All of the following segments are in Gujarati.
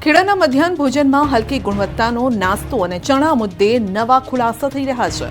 ખેડાના મધ્યાહન ભોજનમાં હલકી ગુણવત્તાનો નાસ્તો અને ચણા મુદ્દે નવા ખુલાસા થઈ રહ્યા છે।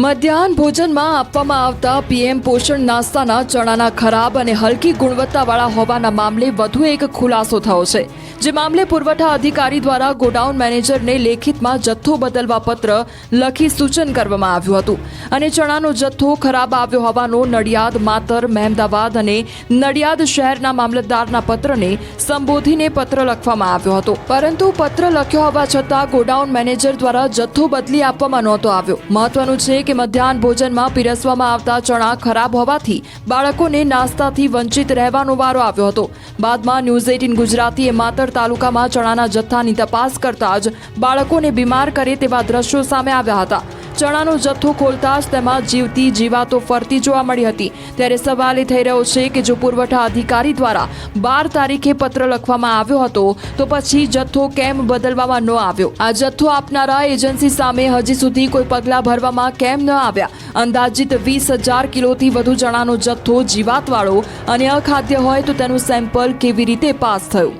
મધ્યાહન ભોજનમાં આપવામાં આવતા પીએમ પોષણ નાસ્તાના ચણાના ખરાબ અને હલકી ગુણવત્તાવાળા હોવાના મામલે વધુ એક ખુલાસો થયો છે, જે મામલે પુરવઠા અધિકારી દ્વારા ગોડાઉન મેનેજરને લેખિતમાં જથ્થો બદલવા પત્ર લખી સૂચન કરવામાં આવ્યું હતું અને ચણાનો જથ્થો ખરાબ આવ્યો હોવાનો નડિયાદ, માતર, મહેમદાવાદ અને નડિયાદ શહેરના મામલતદારના પત્રને સંબોધીને પત્ર લખવામાં આવ્યો હતો, પરંતુ પત્ર લખ્યો હોવા છતાં ગોડાઉન મેનેજર દ્વારા જથ્થો બદલી આપવામાં નહોતો આવ્યો। મહત્વનું છે કે મધ્યાહન ભોજનમાં પીરસવામાં આવતા ચણા ખરાબ હોવાથી બાળકોને નાસ્તાથી વંચિત રહેવાનો વારો આવ્યો હતો। બાદમાં ન્યૂઝ 18 ગુજરાતીએ માતર તાલુકામાં ચણાના જથ્થાની તપાસ કરતા જ બાળકોને બીમાર કરે તેવા દ્રશ્યો સામે આવ્યા હતા। ચણાનો જથ્થો ખોલતા જ તેમાં જીવતી જીવાતો ફરતી જોવા મળી હતી। ત્યારે સવાલ એ થઈ રહ્યો છે કે જો પુરવઠા અધિકારી દ્વારા 12 તારીખે પત્ર લખવામાં આવ્યો હતો તો પછી જથ્થો કેમ બદલવામાં ન આવ્યો? આ જથ્થો આપનારા એજન્સી સામે હજી સુધી કોઈ પગલાં ભરવામાં કેમ ન આવ્યા? અંદાજિત 20,000 કિલોથી વધુ ચણાનો જથ્થો જીવાતવાળો અને અખાદ્ય હોય તો તેનું સેમ્પલ કેવી રીતે પાસ થયું?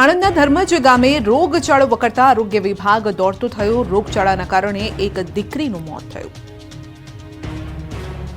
આણંદના ધર્મજ ગામે રોગચાળો વકરતા આરોગ્ય વિભાગ દોડતો થયો। રોગચાળાના કારણે એક દીકરીનું મોત થયું।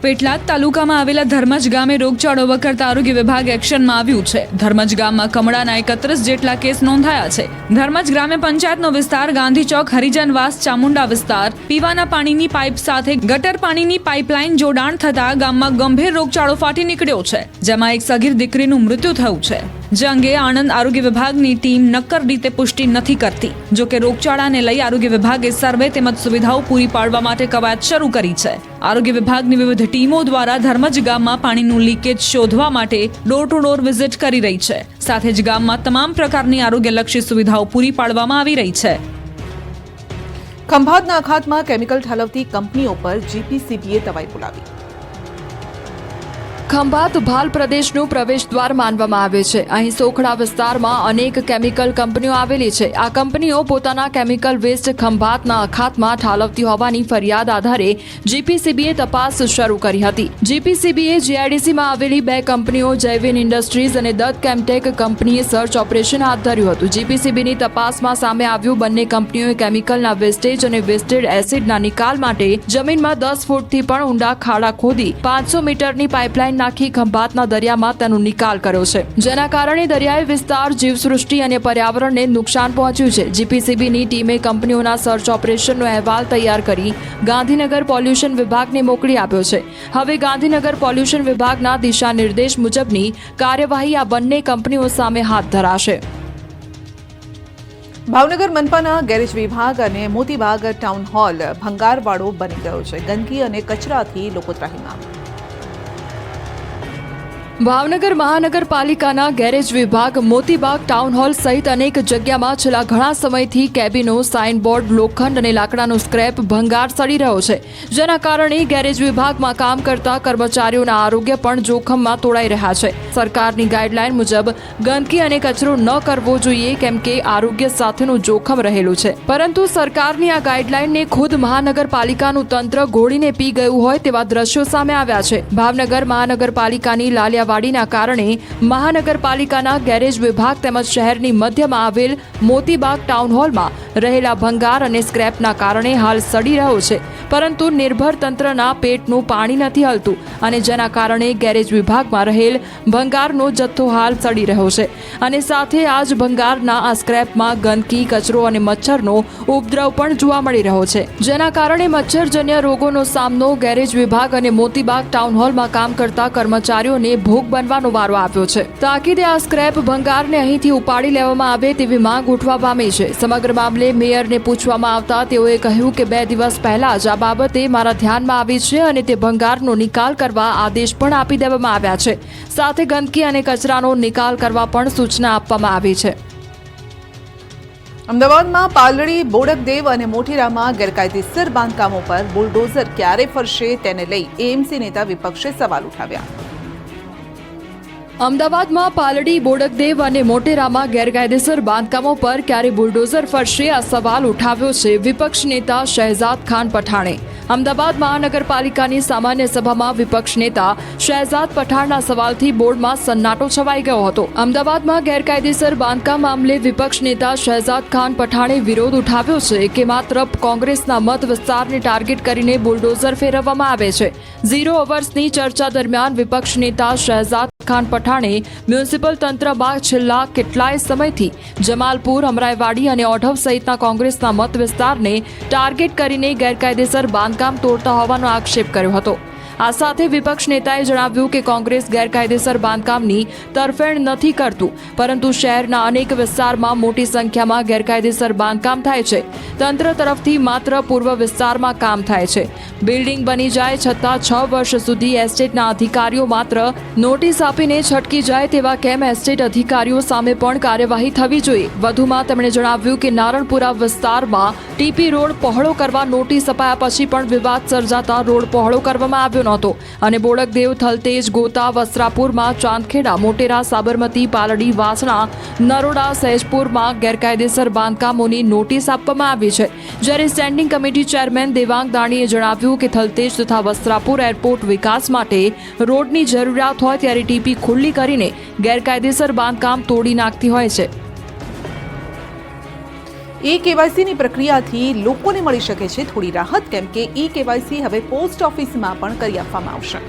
પેટલાદ તાલુકામાં આવેલા ધર્મજ ગામે રોગચાળો વકરતા આરોગ્ય વિભાગ એક્શનમાં આવ્યું છે। ધર્મજ ગામમાં કમળાના 31 જેટલા કેસ નોંધાયા છે। ધર્મજ ગ્રામ્ય પંચાયતનો વિસ્તાર ગાંધી ચોક, હરિજનવાસ, ચામુંડા વિસ્તાર પીવાના પાણીની પાઇપ સાથે ગટર પાણીની પાઇપલાઇન જોડાણ થતા ગામમાં ગંભીર રોગચાળો ફાટી નીકળ્યો છે, જેમાં એક સગીર દીકરીનું મૃત્યુ થયું છે, જે અંગે આણંદ આરોગ્ય વિભાગની ટીમ નક્કર રીતે પુષ્ટિ નથી કરતી। જો કે રોગચાળાને લઈ આરોગ્ય વિભાગે સર્વે તેમજ સુવિધાઓ પૂરી પાડવા માટે કવાયત શરૂ કરી છે। આરોગ્ય વિભાગની વિવિધ ટીમો દ્વારા ધર્મજ ગામમાં પાણીનું લીકેજ શોધવા માટે ડોર ટુ ડોર વિઝિટ કરી રહી છે। સાથે જ ગામમાં તમામ પ્રકારની આરોગ્યલક્ષી સુવિધાઓ પૂરી પાડવામાં આવી રહી છે। ખંભાતના અખાતમાં કેમિકલ ઠાલવતી કંપનીઓ પર જીપીસીબીએ તવાઈ બોલાવી। ખંભાત ભાલ પ્રદેશનું પ્રવેશ દ્વાર માનવામાં આવે છે। અહીં સોખડા વિસ્તારમાં અનેક કેમિકલ કંપનીઓ આવેલી છે। આ કંપનીઓ પોતાના કેમિકલ વેસ્ટ ખંભાતના અખાતમાં ઠાલવતી હોવાની ફરિયાદ આધારે જીપીસીબીએ તપાસ શરૂ કરી હતી। જીપીસીબીએ જીઆઈડીસીમાં આવેલી 2 કંપનીઓ જૈવિન ઇન્ડસ્ટ્રીઝ અને દત્ત કેમટેક કંપનીએ સર્ચ ઓપરેશન હાથ ધર્યું હતું। જીપીસીબીની તપાસમાં સામે આવ્યું બંને કંપનીઓએ કેમિકલના વેસ્ટેજ અને વેસ્ટેડ એસિડના નિકાલ માટે જમીનમાં 10 ફૂટથી પણ ઊંડા ખાડા ખોદી 500 મીટરની પાઇપલાઇન નાખી ખંભાતના દરિયામાં તેનો નિકાલ કર્યો છે, જેના કારણે દરિયાઈ વિસ્તાર, જીવસૃષ્ટિ અને પર્યાવરણને નુકસાન પહોંચ્યું છે। જીપીસીબીની ટીમે કંપનીઓના સર્ચ ઓપરેશનનો અહેવાલ તૈયાર કરી ગાંધીનગર પોલ્યુશન વિભાગને મોકલી આપ્યો છે। હવે ગાંધીનગર પોલ્યુશન વિભાગના દિશા નિર્દેશ મુજબની કાર્યવાહી આ બંને કંપનીઓ સામે હાથ ધરાશે। ભાવનગર મનપાના ગેરેજ વિભાગ અને મોતીબાગ ટાઉન હોલ ભંગારવાળો બની ગયો છે। ગંદકી અને કચરાથી લોકો ત્રાહિમામ। ભાવનગર મહાનગરપાલિકાના ગેરેજ વિભાગ, મોતીબાગ ટાઉન હોલ સહિત અનેક જગ્યામાં છેલ્લા ઘણા સમયથી કેબિનો, સાઇનબોર્ડ, લોખંડ અને લાકડાનો સ્ક્રેપ ભંગાર સડી રહ્યો છે, જેના કારણે ગેરેજ વિભાગમાં કામ કરતા કર્મચારીઓના આરોગ્ય પણ જોખમમાં તોડાઈ રહ્યા છે। સરકારની ગાઈડલાઈન મુજબ ગંદકી અને કચરો ન કરવો જોઈએ, કેમ કે આરોગ્ય સાથેનું જોખમ રહેલું છે, પરંતુ સરકારની આ ગાઈડલાઈનને ખુદ મહાનગરપાલિકાનું તંત્ર ઘોડીને પી ગયું હોય તેવા દ્રશ્યો સામે આવ્યા છે। ભાવનગર મહાનગરપાલિકાની લાલિયાવાડીના કારણે મહાનગરપાલિકાના ગેરેજ વિભાગ તેમજ શહેરની મધ્યમાં આવેલ મોતીબાગ ટાઉન હોલમાં રહેલા ભંગાર અને સ્ક્રેપના કારણે હાલ સડી રહ્યો છે, પરંતુ નિર્ભર તંત્રના પેટનું પાણી નથી હલતું અને જેના કારણે ગેરેજ વિભાગમાં રહેલ ભંગારનો જથ્થો હાલ સડી રહ્યો છે અને સાથે આ જ ભંગારના આ સ્ક્રેપમાં ગંદકી, કચરો અને મચ્છરનો ઉપદ્રવ પણ જોવા મળી રહ્યો છે, જેના કારણે મચ્છરજન્ય રોગોનો સામનો ગેરેજ વિભાગ અને મોતીબાગ ટાઉન હોલમાં કામ કરતા કર્મચારીઓને ભોગ બનવાનો વારો આવ્યો છે। તાકીદે આ સ્ક્રેપ ભંગારને અહીંથી ઉપાડી લેવામાં આવે તેવી માંગ ઉઠવા પામી છે। સમગ્ર મામલે મેયરને પૂછવામાં આવતા તેઓએ કહ્યું કે 2 દિવસ પહેલા જ આ બાબતે મારા ધ્યાનમાં આવી છે અને તે ભંગારનો નિકાલ કરવા આદેશ પણ આપી દેવામાં આવ્યા છે। સાથે ગંદકી અને કચરાનો નિકાલ કરવા પણ સૂચના આપવામાં આવી છે। અમદાવાદમાં પાલડી, બોડકદેવ અને મોઢેરામાં ગેરકાયદેસર બાંધકામો પર બુલડોઝર ક્યારે ફરશે તેને લઈ એએમસી નેતા વિપક્ષે સવાલ ઉઠાવ્યા। અમદાવાદમાં પાલડી, બોડકદેવ અને મોટેરામાં ગેરકાયદેસર બાંધકામો પર ક્યારે બુલડોઝર ફરશે, આ સવાલ ઉઠાવ્યો છે વિપક્ષ નેતા શહેજાદ ખાન પઠાણે. અમદાવાદ મહાનગરપાલિકાની સામાન્ય સભામાં વિપક્ષ નેતા શહેજાદ પઠાણના સવાલથી બોર્ડમાં સન્નાટો છવાઈ ગયો હતો. અમદાવાદમાં ગેરકાયદેસર બાંધકામ મામલે વિપક્ષ નેતા શહેજાદ ખાન પઠાણે વિરોધ ઉઠાવ્યો છે કે માત્ર કોંગ્રેસના મત વિસ્તારને ટાર્ગેટ કરીને બુલડોઝર ફેરવવામાં આવે છે. 0 અવર્સની ચર્ચા દરમિયાન વિપક્ષ નેતા શહેજાદ ખાન પઠાણે મ્યુનિસિપલ તંત્રમાં છેલ્લા કેટલાય સમયથી જમાલપુર, અમરાઈવાડી અને ઓઢવ સહિતના કોંગ્રેસના મત વિસ્તારને ટાર્ગેટ કરીને ગેરકાયદેસર બાંધકામ તોડતા હોવાનો આક્ષેપ કર્યો હતો. આ સાથે વિપક્ષ નેતાએ જણાવ્યું કે કોંગ્રેસ ગેરકાયદેસર બાંધકામની તરફેણ નથી કરતું, પરંતુ શહેરના અનેક વિસ્તારમાં મોટી સંખ્યામાં ગેરકાયદેસર બાંધકામ થાય છે. તંત્ર તરફથી માત્ર પૂર્વ વિસ્તારમાં કામ થાય છે. બિલ્ડિંગ બની જાય છતાં 6 વર્ષ સુધી એસ્ટેટના અધિકારીઓ માત્ર નોટિસ આપીને છટકી જાય તેવા કેમ એસ્ટેટ અધિકારીઓ સામે પણ કાર્યવાહી થવી જોઈએ. વધુમાં તેમણે જણાવ્યું કે નારણપુરા વિસ્તારમાં ટીપી રોડ પહોળો કરવા નોટિસ અપાયા પછી પણ વિવાદ સર્જાતા રોડ પહોળો કરવામાં આવ્યો નહોતો અને બોડકદેવ, થલતેજ, ગોતા, વસ્ત્રાપુરમાં, ચાંદખેડા, મોટેરા, સાબરમતી, પાલડી, વાસણા, નરોડા, સહેજપુરમાં ગેરકાયદેસર બાંધકામોની નોટિસ આપવામાં આવી છે. જ્યારે સ્ટેન્ડિંગ કમિટી ચેરમેન દેવાંગ દાણીએ જણાવ્યું કે થલતેજ તથા વસ્ત્રાપુર એરપોર્ટ વિકાસ માટે રોડની જરૂરિયાત હોય ત્યારે ટીપી ખુલ્લી કરીને ગેરકાયદેસર બાંધકામ તોડી નાખતી હોય છે. કેવાયસીની પ્રક્રિયાથી લોકોને મળી શકે છે થોડી રાહત, કેમ કે કેવાયસી હવે પોસ્ટ ઓફિસમાં પણ કરી આપવામાં આવશે.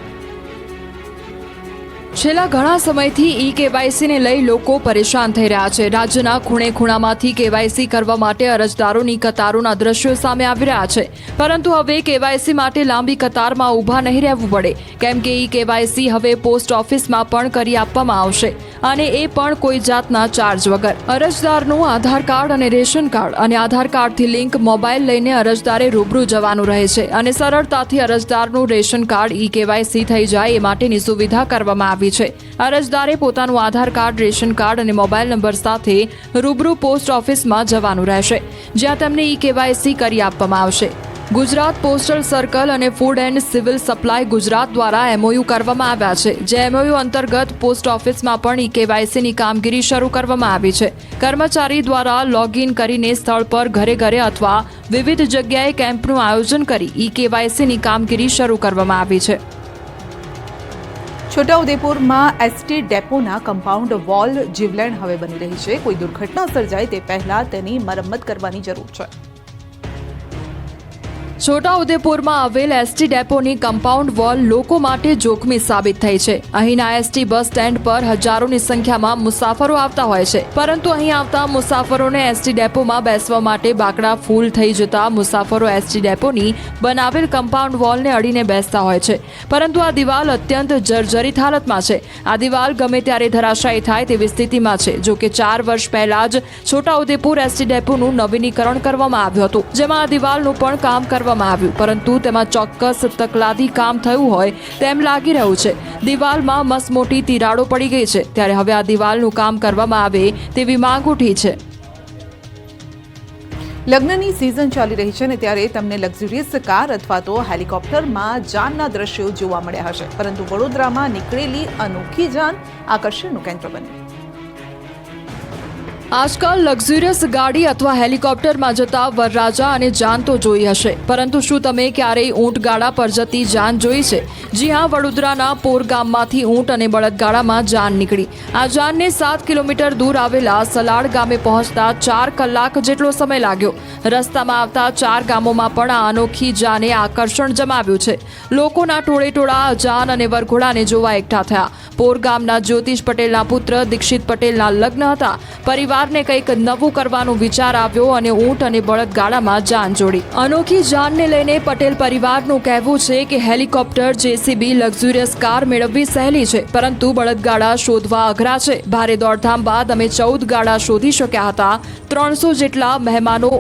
છેલ્લા ઘણા સમયથી કેવાયસીને લઈ લોકો પરેશાન થઈ રહ્યા છે. રાજ્યના ખૂણે ખૂણામાંથી કેવાયસી કરવા માટે અરજદારોની કતારોના દ્રશ્યો સામે આવી રહ્યા છે. પરંતુ હવે કેવાયસી માટે લાંબી કતારમાં ઊભા નહીં રહેવું પડે, કેમ કે કેવાયસી હવે પોસ્ટ ઓફિસમાં પણ કરી આપવામાં આવશે અને એ પણ કોઈ જાતના ચાર્જ વગર. અરજદારનું આધાર કાર્ડ અને રેશન કાર્ડ અને આધાર કાર્ડથી લિંક મોબાઈલ લઈને અરજદારે રૂબરૂ જવાનું રહે છે અને સરળતાથી અરજદારનું રેશન કાર્ડ કેવાયસી થઈ જાય એ માટેની સુવિધા કરવામાં આવી છે. અરજદારે પોતાનું આધાર કાર્ડ, રેશન કાર્ડ અને મોબાઈલ નંબર સાથે રૂબરૂ પોસ્ટ ઓફિસમાં જવાનું રહેશે, જ્યાં તેમને કેવાયસી કરી આપવામાં આવશે. ગુજરાત પોસ્ટલ સર્કલ અને food and civil supply Gujarat દ્વારા MOU કરવામાં આવ્યા છે, જે MOU અંતર્ગત પોસ્ટ ઓફિસમાં પણ કેવાયસીની કામગીરી શરૂ કરવામાં આવી છે. કર્મચારી દ્વારા લોગિન કરીને સ્થળ પર ઘરે ઘરે અથવા વિવિધ જગ્યાએ કેમ્પનું આયોજન કરી કેવાયસીની કામગીરી શરૂ કરવામાં આવી છે. છોટાઉદેપુરમાં એસટી ડેપોના કમ્પાઉન્ડ વોલ જીવલેણ હવે બની રહી છે. કોઈ દુર્ઘટના સર્જાય તે પહેલા તેની મરમ્મત કરવાની જરૂર છે. છોટાઉદેપુરમાં આવેલ એસટી ડેપોની કમ્પાઉન્ડ વોલ લોકો માટે જોખમી સાબિત થઈ છે. અહીંના એસટી બસ સ્ટેન્ડ પર હજારોની સંખ્યામાં મુસાફરો આવતા હોય છે, પરંતુ અહીં આવતા મુસાફરોને એસટી ડેપોમાં બેસવા માટે બાકડા ફૂલ થઈ જતા મુસાફરો એસટી ડેપોની બનાવેલ કમ્પાઉન્ડ વોલને અડીને બેસતા હોય છે. પરંતુ આ દિવાલ અત્યંત જર્જરિત હાલતમાં છે. આ દિવાલ ગમે ત્યારે ધરાશાયી થાય તેવી સ્થિતિમાં છે. જો કે 4 વર્ષ પહેલા જ છોટાઉદેપુર એસટી ડેપોનું નવીનીકરણ કરવામાં આવ્યું હતું, જેમાં આ દિવાલનું પણ કામ કરવામાં આવ્યું, પરંતુ તેમાં ચોક્કસ તકલાદી કામ થયું હોય તેમ લાગી રહ્યું છે. દિવાલમાં મસમોટી તિરાડો પડી ગઈ છે, ત્યારે હવે આ દિવાલનું કામ કરવામાં આવે તેવી માંગ ઉઠી છે. લગ્નની સિઝન ચાલી રહી છે અને ત્યારે તમને લક્ઝુરિયસ કાર અથવા તો હેલિકોપ્ટરમાં જાનના દ્રશ્યો જોવા મળ્યા હશે, પરંતુ વડોદરામાં નીકળેલી અનોખી જાન આકર્ષણનું કેન્દ્ર બની. આજકાલ લક્ઝુરિયસ ગાડી અથવા હેલિકોપ્ટરમાં જતા વરરાજા અને જાન તો જોઈ હશે, પરંતુ શું તમે ક્યારેય ઊંટગાડા પર જતી જાન જોઈ છે? જી હા, વડોદરાના પોર ગામમાંથી ઊંટ અને બળદગાડામાં જાન નીકળી. આ જાનને 7 કિલોમીટર દૂર આવેલા સલાડ ગામે પહોંચતા 4 કલાક જેટલો સમય લાગ્યો. રસ્તામાં આવતા 4 ગામોમાં પણ આ અનોખી જાને આકર્ષણ જમાવ્યું છે. લોકોના ટોળેટોળા જાન અને વરઘોડાને જોવા એકઠા થયા. પોર ગામના જ્યોતિષ પટેલના પુત્ર દીક્ષિત પટેલના લગ્ન હતા. પરિવારને કંઈક નવું કરવાનો વિચાર આવ્યો અને ઊંટ અને બળદગાડામાં જાન જોડી. અનોખી જાનને લઈને પટેલ પરિવારનું કહેવું છે કે હેલિકોપ્ટર, JCB, લક્ઝુરિયસ કાર મેળવવી સહેલી છે, પરંતુ બળદગાડા શોધવા અઘરા છે. ભારે દોડધામ બાદ અમે 14 ગાડા શોધી શક્યા હતા. 300 જેટલા મહેમાનો